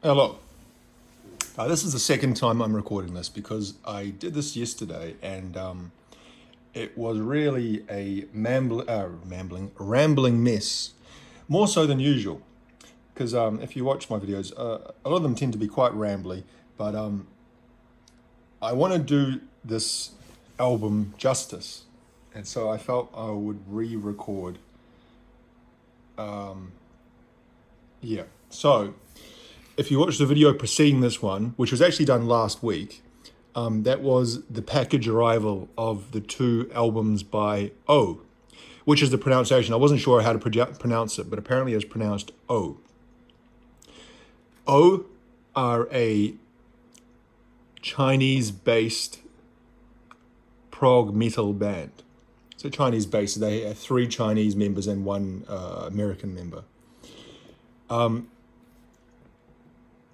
Hello. This is the second time I'm recording this because I did this yesterday and it was really a rambling mess, more so than usual. Because if you watch my videos, a lot of them tend to be quite rambly, but I want to do this album justice, and so I felt I would re-record. Yeah, so if you watch the video preceding this one, which was actually done last week, that was the package arrival of the two albums by O, which is the pronunciation. I wasn't sure how to pronounce it, but apparently it's pronounced O. O are a Chinese-based prog metal band. So Chinese-based, they have 3 Chinese members and 1 American member.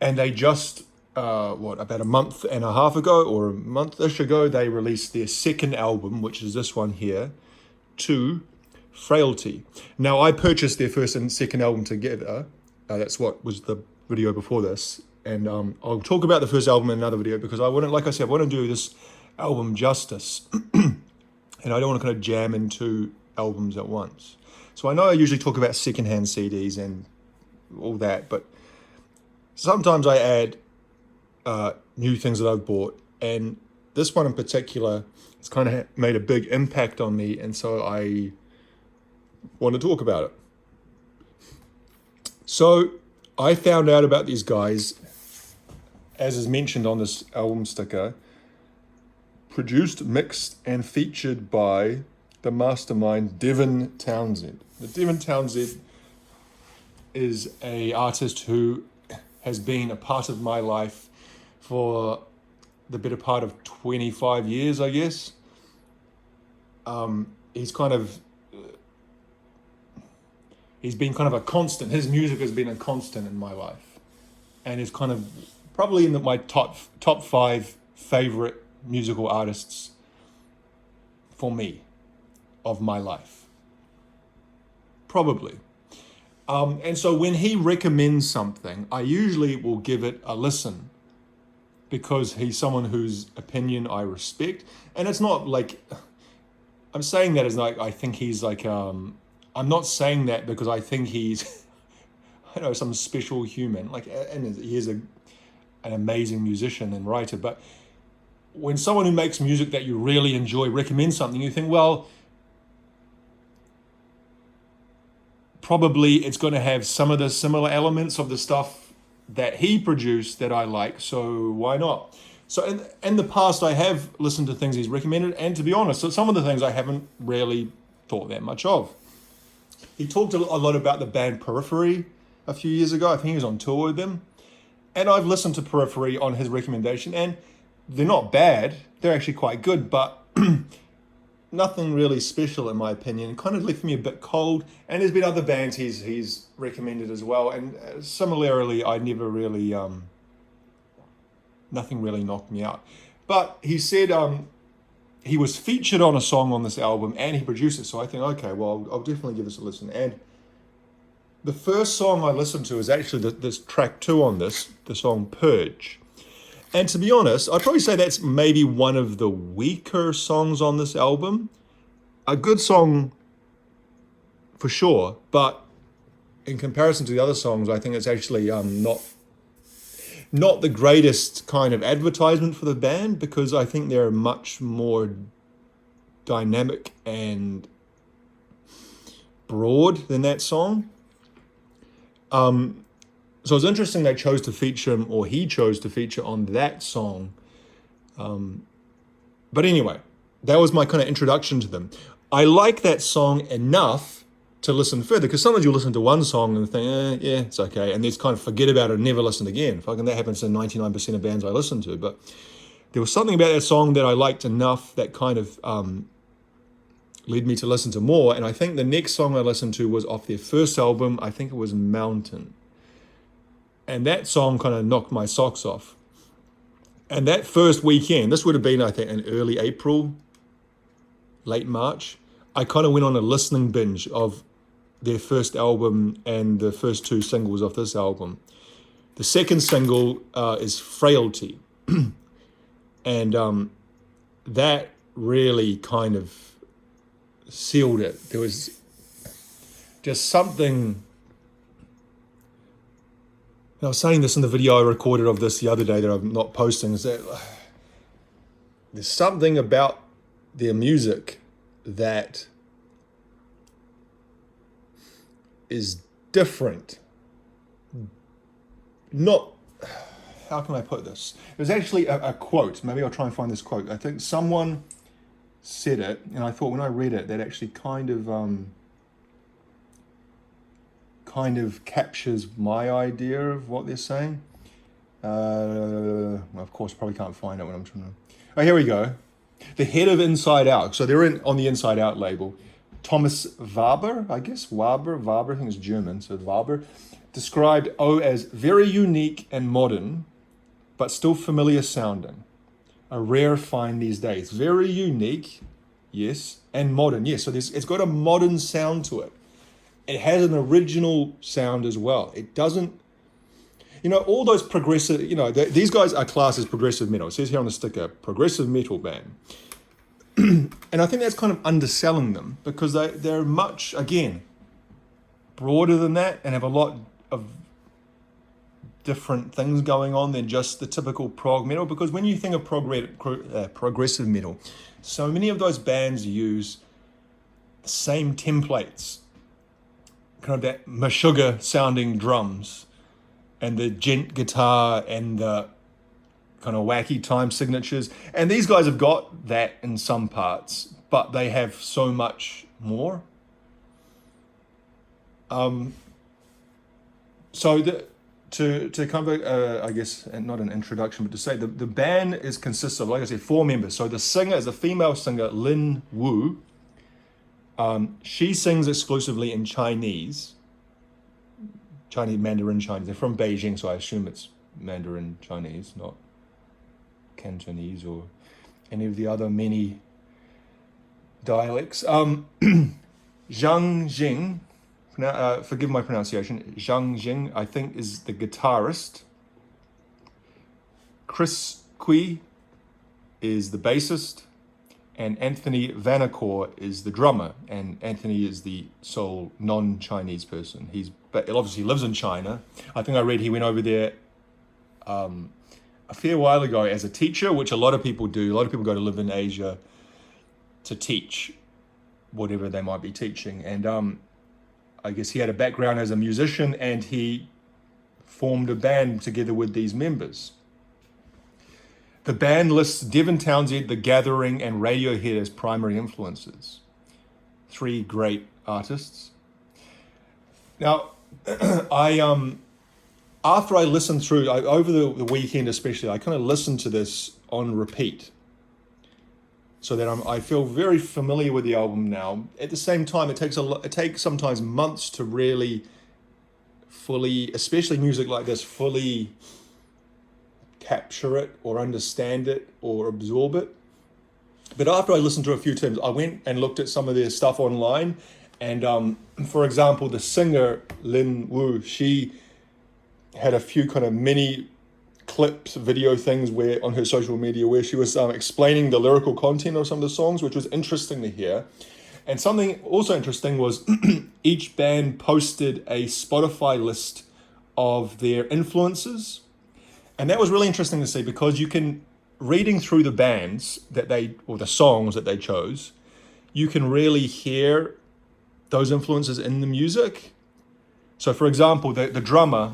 And they just, about a month and a half ago, or a month-ish ago, they released their second album, which is this one here, 2, Frailty. Now, I purchased their first and second album together. That's what was the video before this. And I'll talk about the first album in another video because I want to do this album justice. And I don't want to kind of jam in 2 albums at once. So I know I usually talk about secondhand CDs and all that, but sometimes I add new things that I've bought, and this one in particular, it's kind of made a big impact on me, and so I want to talk about it. So I found out about these guys, as is mentioned on this album sticker, produced, mixed, and featured by the mastermind Devin Townsend. The Devin Townsend is an artist who has been a part of my life for the better part of 25 years, I guess. He's been kind of a constant. His music has been a constant in my life, and is kind of probably in my top 5 favorite musical artists for me of my life. Probably. And so when he recommends something, I usually will give it a listen because he's someone whose opinion I respect. And it's not like, I'm saying that as like, I think he's like, I'm not saying that because I think he's, I don't know, some special human. Like, and he is an amazing musician and writer. But when someone who makes music that you really enjoy recommends something, you think, well, probably it's going to have some of the similar elements of the stuff that he produced that I like, so why not? So in the past, I have listened to things he's recommended, and to be honest, so some of the things I haven't really thought that much of. He talked a lot about the band Periphery a few years ago. I think he was on tour with them. And I've listened to Periphery on his recommendation, and they're not bad. They're actually quite good, but nothing really special in my opinion. It kind of left me a bit cold. And there's been other bands he's recommended as well. And similarly, I never really, nothing really knocked me out. But he said he was featured on a song on this album and he produced it. So I think, okay, well, I'll definitely give this a listen. And the first song I listened to is actually this track 2 on this, the song Purge. And to be honest, I'd probably say that's maybe one of the weaker songs on this album. A good song for sure, but in comparison to the other songs, I think it's actually not the greatest kind of advertisement for the band because I think they're much more dynamic and broad than that song. So it's interesting they chose to feature him, or he chose to feature on that song. But anyway, that was my kind of introduction to them. I like that song enough to listen further, because sometimes you listen to one song and think, yeah, it's okay, and then kind of forget about it and never listen again. Fucking that happens to 99% of bands I listen to. But there was something about that song that I liked enough that kind of led me to listen to more. And I think the next song I listened to was off their first album. I think it was Mountain. And that song kind of knocked my socks off. And that first weekend, this would have been, I think, in early April, late March, I kind of went on a listening binge of their first album and the first 2 singles off this album. The second single is Frailty. And that really kind of sealed it. There was just something. I was saying this in the video I recorded of this the other day that I'm not posting, is that there's something about their music that is different. Not, how can I put this? It was actually a quote. Maybe I'll try and find this quote. I think someone said it, and I thought when I read it, that actually kind of captures my idea of what they're saying. Well, of course, probably can't find it when I'm trying to. Oh, here we go. The head of Inside Out. So they're on the Inside Out label. Thomas Waber, I guess. Waber, I think it's German, so Waber, described O as very unique and modern, but still familiar sounding. A rare find these days. Very unique, yes, and modern, yes. So it's got a modern sound to it. It has an original sound as well. It doesn't, all those progressive, these guys are classed as progressive metal. It says here on the sticker, progressive metal band. And I think that's kind of underselling them because they're much, again, broader than that and have a lot of different things going on than just the typical prog metal. Because when you think of progressive metal, so many of those bands use the same templates, kind of that Meshuggah sounding drums and the gent guitar and the kind of wacky time signatures. And these guys have got that in some parts, but they have so much more. So to kind of, I guess, not an introduction, but to say the band consists of, like I said, 4 members. So the singer is a female singer, Lin Wu. She sings exclusively in Chinese, Mandarin Chinese. They're from Beijing, so I assume it's Mandarin Chinese, not Cantonese or any of the other many dialects. Zhang Jing, forgive my pronunciation, Zhang Jing, I think, is the guitarist. Chris Kui is the bassist. And Anthony Vanacore is the drummer, and Anthony is the sole non-Chinese person. But obviously lives in China. I think I read he went over there a fair while ago as a teacher, which a lot of people do. A lot of people go to live in Asia to teach whatever they might be teaching. And I guess he had a background as a musician, and he formed a band together with these members. The band lists Devin Townsend, The Gathering, and Radiohead as primary influences. 3 great artists. Now, after I listened through, over the weekend especially, I kind of listened to this on repeat, so that I feel very familiar with the album now. At the same time, it takes sometimes months to really fully, especially music like this, fully capture it or understand it or absorb it. But after I listened to it a few times, I went and looked at some of their stuff online. And for example, the singer Lin Wu, she had a few kind of mini clips, video things where on her social media where she was explaining the lyrical content of some of the songs, which was interesting to hear. And something also interesting was each band posted a Spotify list of their influences. And that was really interesting to see because you can, reading through the bands or the songs that they chose, you can really hear those influences in the music. So for example, the drummer,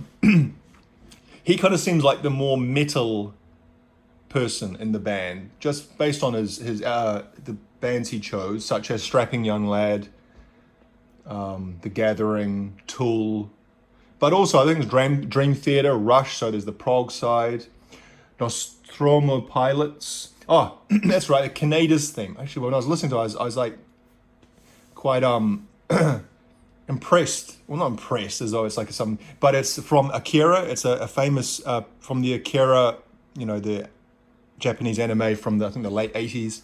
he kind of seems like the more metal person in the band, just based on the bands he chose, such as Strapping Young Lad, The Gathering, Tool, but also I think it's Dream Theater, Rush, so there's the prog side, Nostromo Pilots. Oh, that's right, the Canada's theme. Actually, when I was listening to it, I was like quite impressed. Well, not impressed as though it's like some, but it's from Akira. It's a famous, from the Akira, the Japanese anime from I think the late 80s.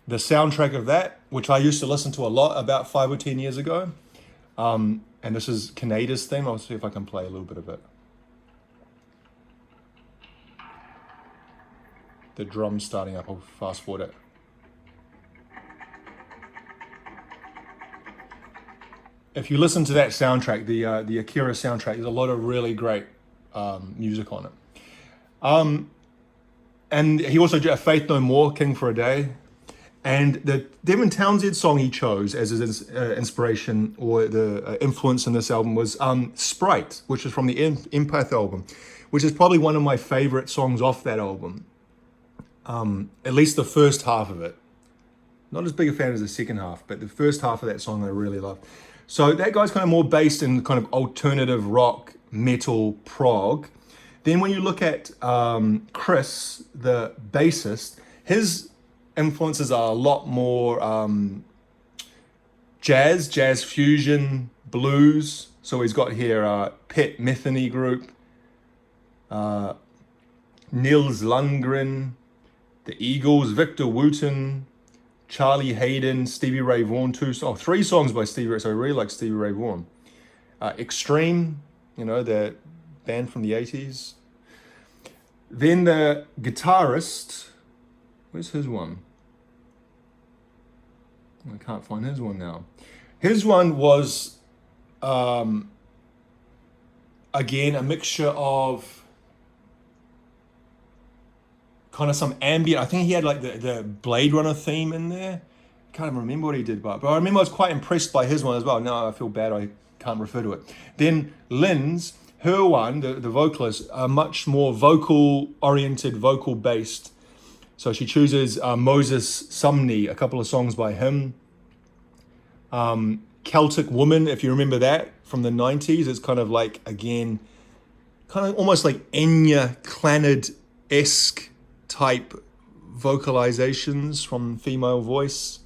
The soundtrack of that, which I used to listen to a lot about 5 or 10 years ago. And this is Canada's theme. I'll see if I can play a little bit of it. the drums starting up. I'll fast forward it. If you listen to that soundtrack, the Akira soundtrack, there's a lot of really great music on it. And he also did Faith No More, King for a Day. And the Devin Townsend song he chose as his inspiration or the influence in this album was Sprite, which is from the Empath album, which is probably one of my favorite songs off that album. At least the first half of it. Not as big a fan as the second half, but the first half of that song I really love. So that guy's kind of more based in kind of alternative rock, metal, prog. Then when you look at Chris, the bassist, his influences are a lot more jazz fusion, blues. So he's got here Pet Metheny Group, Nils Lundgren, the Eagles, Victor Wooten, Charlie Hayden, Stevie Ray Vaughan, three songs by Stevie Ray, so I really like Stevie Ray Vaughan. Extreme, the band from the 80s. Then the guitarist, where's his one? I can't find his one now. His one was, again, a mixture of kind of some ambient. I think he had like the Blade Runner theme in there. Can't even remember what he did, but I remember I was quite impressed by his one as well. Now I feel bad I can't refer to it. Then Lynn's, her one, the vocalist, are much more vocal-oriented, vocal-based. So she chooses Moses Sumney, a couple of songs by him. Celtic Woman, if you remember that, from the 90s. It's kind of like, again, kind of almost like Enya Clannad-esque type vocalizations from female voice.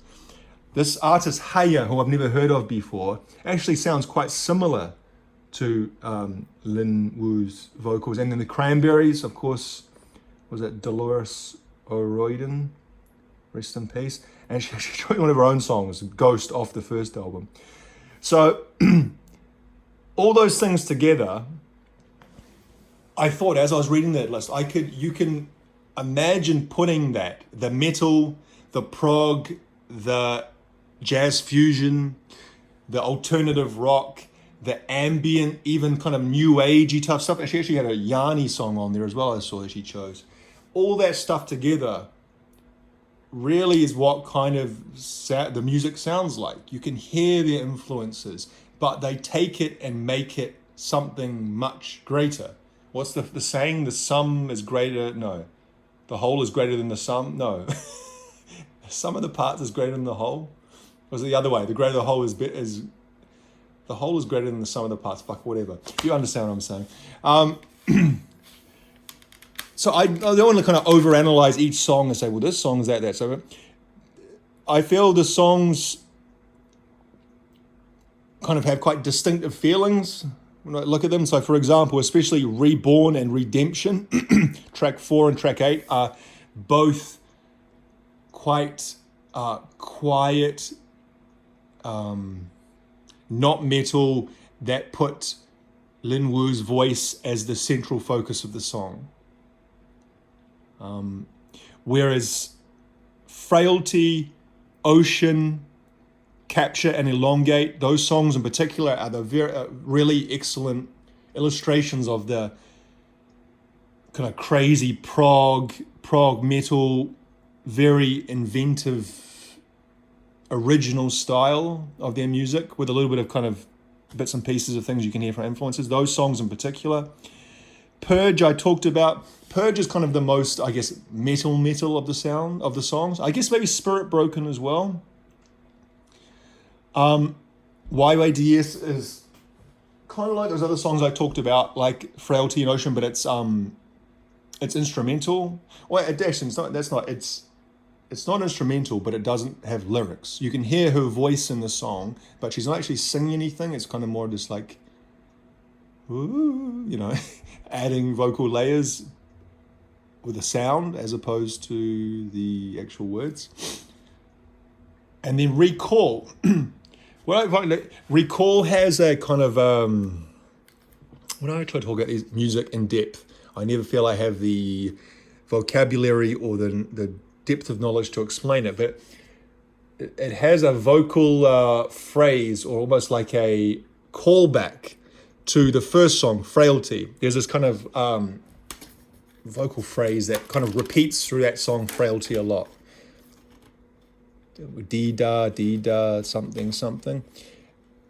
This artist Haya, who I've never heard of before, actually sounds quite similar to Lin Wu's vocals. And then the Cranberries, of course, was it Dolores O'Riordan? Rest in peace. And she chose one of her own songs, Ghost, off the first album. So all those things together, I thought as I was reading that list, you can imagine putting that, the metal, the prog, the jazz fusion, the alternative rock, the ambient, even kind of new agey tough stuff. She actually had a Yanni song on there as well, I saw that she chose. All that stuff together really is what kind of the music sounds like. You can hear the influences, but they take it and make it something much greater. What's the saying? The sum is greater, no. The whole is greater than the sum, no. The sum of the parts is greater than the whole. Or is it the other way? The greater the whole is the whole is greater than the sum of the parts. Fuck, whatever. You understand what I'm saying. So I don't want to kind of overanalyze each song and say, well, this song's that. So I feel the songs kind of have quite distinctive feelings when I look at them. So for example, especially Reborn and Redemption, track 4 and track 8 are both quite quiet, not metal, that put Lin Wu's voice as the central focus of the song. Whereas Frailty, Ocean, Capture and Elongate, those songs in particular are the really excellent illustrations of the kind of crazy prog metal, very inventive, original style of their music with a little bit of kind of bits and pieces of things you can hear from influences. Those songs in particular. Purge I talked about. Purge is kind of the most, I guess, metal of the songs. I guess maybe Spirit Broken as well. YYDS is kind of like those other songs I talked about, like Frailty and Ocean, but it's instrumental. Well, actually, it's not instrumental, but it doesn't have lyrics. You can hear her voice in the song, but she's not actually singing anything. It's kind of more just like, ooh, adding vocal layers with a sound as opposed to the actual words. And then Recall. Recall has a kind of, when I try to talk about music in depth, I never feel I have the vocabulary or the depth of knowledge to explain it, but it has a vocal phrase, or almost like a callback to the first song, Frailty. There's this kind of vocal phrase that kind of repeats through that song, Frailty, a lot. Dee da, something, something.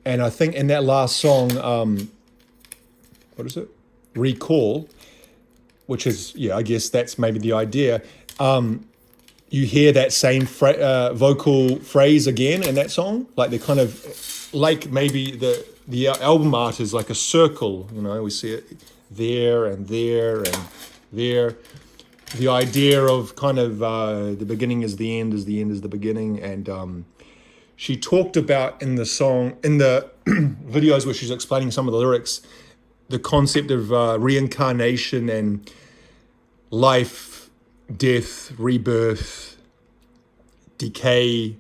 And I think in that last song, what is it? Recall, which is, yeah, I guess that's maybe the idea. You hear that same vocal phrase again in that song. Like they're kind of, like maybe the album art is like a circle, you know, we see it there and there and there. The idea of kind of the beginning is the end, is the end is the beginning. And she talked about in the song, in the videos where she's explaining some of the lyrics, the concept of reincarnation and life, death, rebirth, decay,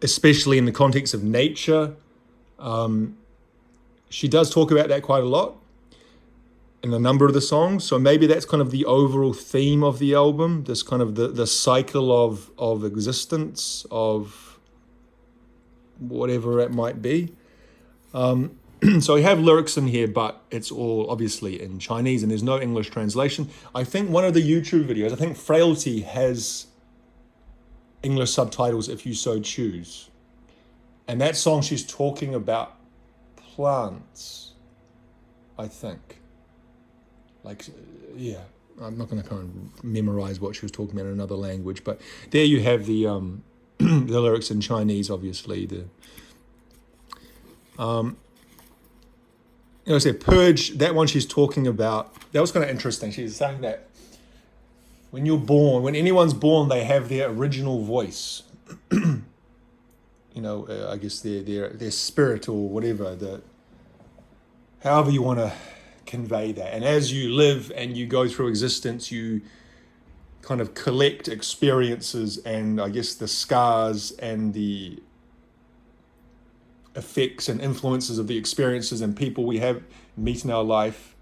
especially in the context of nature. She does talk about that quite a lot in a number of the songs. So maybe that's kind of the overall theme of the album, this kind of the cycle of existence, of whatever it might be. So we have lyrics in here, but it's all obviously in Chinese and there's no English translation. I think one of the YouTube videos, I think Frailty has English subtitles if you so choose. And that song, she's talking about plants, I think. Like, yeah, I'm not going to kind of memorize what she was talking about in another language, but there you have the the lyrics in Chinese, obviously. You know, I said Purge, that one she's talking about, that was kind of interesting. She's saying that when you're born, when anyone's born, they have their original voice. You know, I guess their spirit or whatever, however you want to convey that. And as you live and you go through existence, you kind of collect experiences and I guess the scars and the effects and influences of the experiences and people we have meet in our life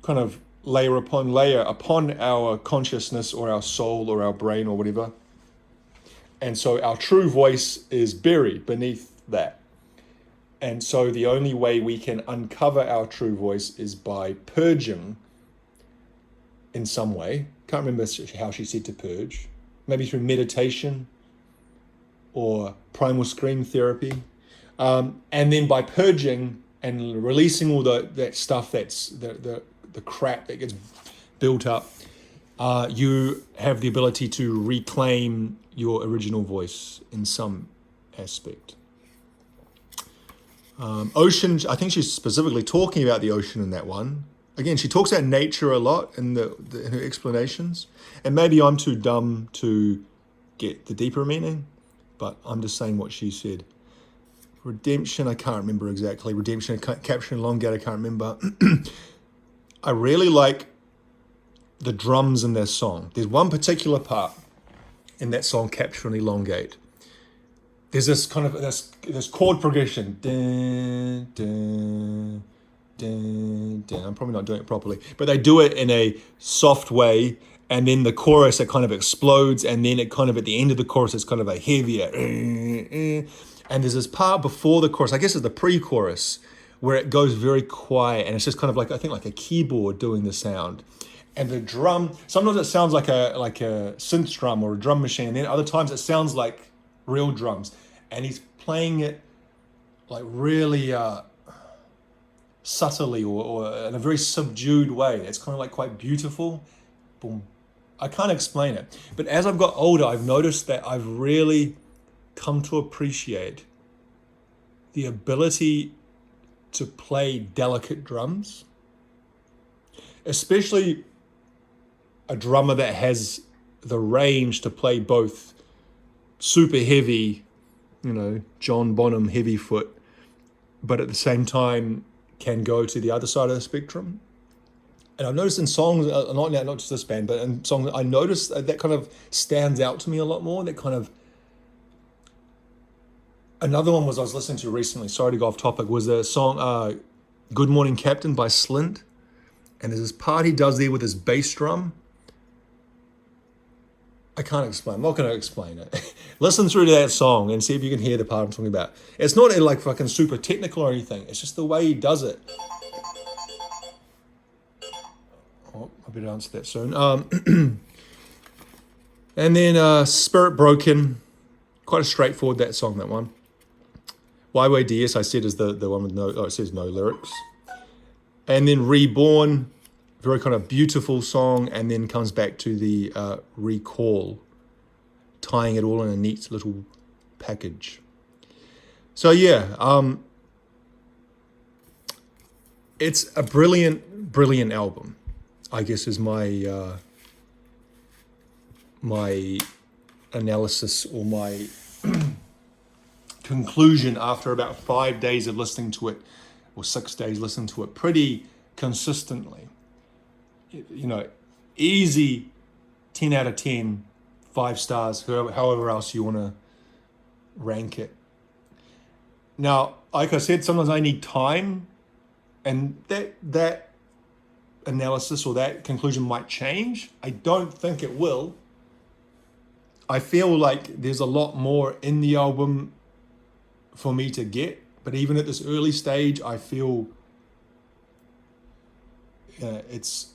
kind of layer upon layer upon our consciousness or our soul or our brain or whatever. And so our true voice is buried beneath that. And so the only way we can uncover our true voice is by purging in some way. Can't remember how she said to purge. Maybe through meditation or primal scream therapy. And then by purging and releasing all that stuff that's the crap that gets built up, you have the ability to reclaim your original voice in some aspect. Ocean, I think she's specifically talking about the ocean in that one. Again, she talks about nature a lot in in her explanations. And maybe I'm too dumb to get the deeper meaning, but I'm just saying what she said. Redemption, I can't remember exactly. Redemption, capture and elongate, I can't remember. I really like the drums in this song. There's one particular part in that song, Capture and Elongate. There's this kind of this chord progression. Dun, dun, dun, dun. I'm probably not doing it properly, but they do it in a soft way, and then the chorus, it kind of explodes, and then it kind of, at the end of the chorus, it's kind of a heavier. And there's this part before the chorus, I guess it's the pre-chorus, where it goes very quiet, and it's just kind of like, I think like a keyboard doing the sound. And the drum, sometimes it sounds like a synth drum or a drum machine, and then other times it sounds like real drums. And he's playing it like really subtly or in a very subdued way. It's kind of like quite beautiful. Boom. I can't explain it. But as I've got older, I've noticed that I've really come to appreciate the ability to play delicate drums, especially a drummer that has the range to play both super heavy, you know, John Bonham heavy foot, but at the same time can go to the other side of the spectrum. And I've noticed in songs, not just this band, but in songs, I noticed that kind of stands out to me a lot more. That kind of, another one was I was listening to recently, sorry to go off topic, was the song Good Morning Captain by Slint. And there's this part he does there with his bass drum. I can't explain. I'm not going to explain it. Listen through to that song and see if you can hear the part I'm talking about. It's not like fucking super technical or anything. It's just the way he does it. Oh, I better answer that soon. And then Spirit Broken. Quite a straightforward, that song, that one. YYDS, I said, is the one with no, it says no lyrics. And then Reborn, very kind of beautiful song, and then comes back to the Recall, tying it all in a neat little package. So yeah, it's a brilliant album, I guess, is my my analysis or my conclusion after about 5 days of listening to it, or 6 days listening to it pretty consistently. You know, easy 10 out of 10, 5 stars, however else you want to rank it. Now, like I said, sometimes I need time, and that analysis or that conclusion might change. I don't think it will. I feel like there's a lot more in the album for me to get, but even at this early stage, I feel it's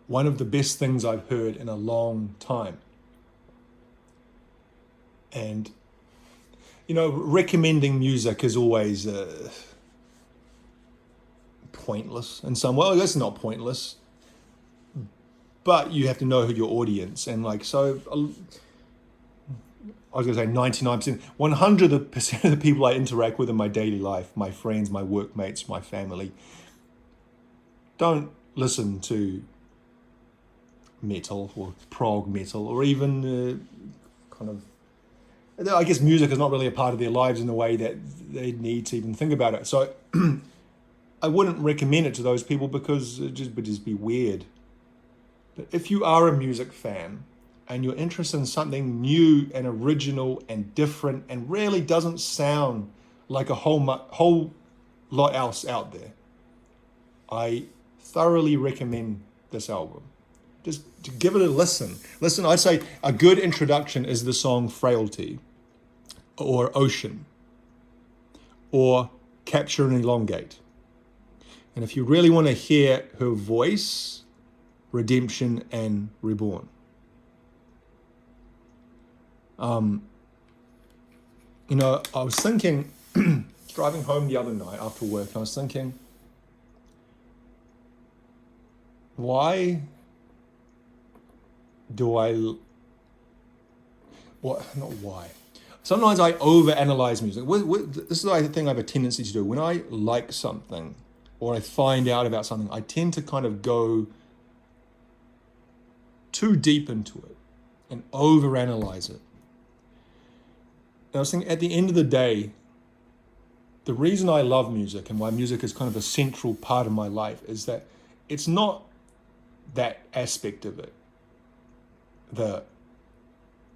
one of the best things I've heard in a long time. And, you know, recommending music is always pointless in some way. Well, it's not pointless, but you have to know who your audience, and like, so I was going to say 99%, 100% of the people I interact with in my daily life, my friends, my workmates, my family, don't listen to metal or prog metal, or even kind of, I guess music is not really a part of their lives in the way that they need to even think about it. So I wouldn't recommend it to those people because it would just be weird. But if you are a music fan, and you're interested in something new and original and different and really doesn't sound like a whole lot else out there, I thoroughly recommend this album. Just to give it a listen. Listen, I'd say a good introduction is the song Frailty, or Ocean, or Capture and Elongate. And if you really want to hear her voice, Redemption and Reborn. You know, I was thinking, driving home the other night after work, I was thinking, why do I, what, not why. Sometimes I overanalyze music. This is the thing I have a tendency to do. When I like something, or I find out about something, I tend to kind of go too deep into it and overanalyze it. I was thinking, at the end of the day, the reason I love music and why music is kind of a central part of my life is that it's not that aspect of it, the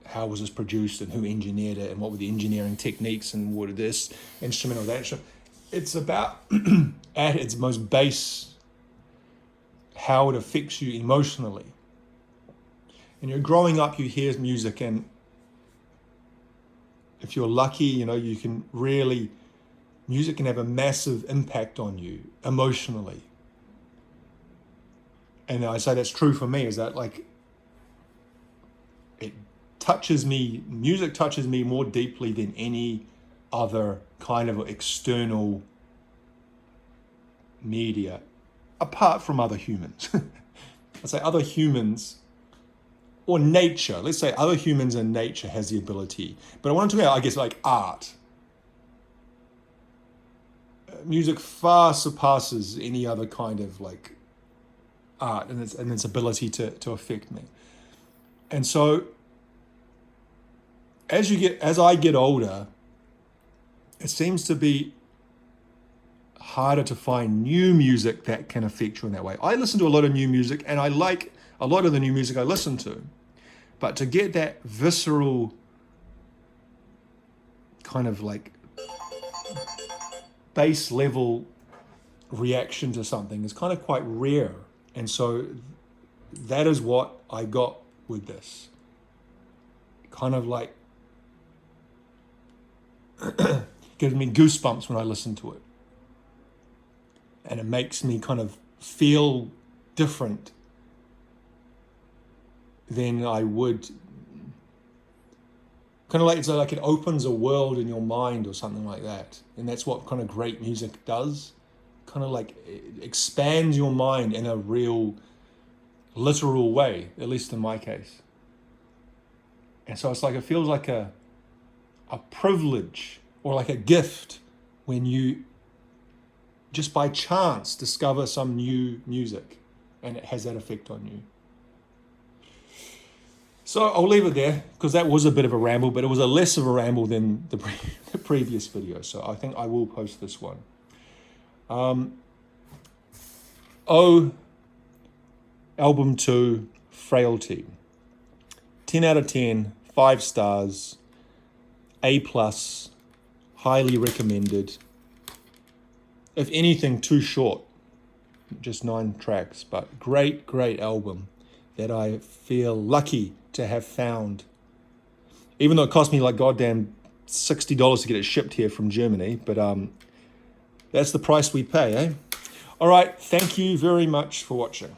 how was this produced and who engineered it and what were the engineering techniques and what this instrument or that instrument. It's about, at its most base, how it affects you emotionally. And you're growing up, you hear music, and if you're lucky, you know, you can really, music can have a massive impact on you emotionally. And I say that's true for me, is that like, it touches me, music touches me more deeply than any other kind of external media, apart from other humans. I say other humans, or nature, let's say other humans and nature has the ability. But I want to talk about, I guess, like art. Music far surpasses any other kind of like art and its ability to affect me. And so as I get older, it seems to be harder to find new music that can affect you in that way. I listen to a lot of new music, and I like a lot of the new music I listen to. But to get that visceral kind of like base level reaction to something is kind of quite rare And so that is what I got with this. Kind of like gives me goosebumps when I listen to it. And it makes me kind of feel different than I would. Kind of like, it's like it opens a world in your mind or something like that. And that's what kind of great music does. Kind of like it expands your mind in a real, literal way, at least in my case. And so it's like, it feels like a privilege or like a gift when you just by chance discover some new music and it has that effect on you. So I'll leave it there because that was a bit of a ramble, but it was a less of a ramble than the previous video. So I think I will post this one. Album 2, Frailty. 10 out of 10, 5 stars, A+, highly recommended. If anything, too short, just 9 tracks, but great, great album that I feel lucky to have found. Even though it cost me like goddamn $60 to get it shipped here from Germany, but that's the price we pay, eh? All right, thank you very much for watching.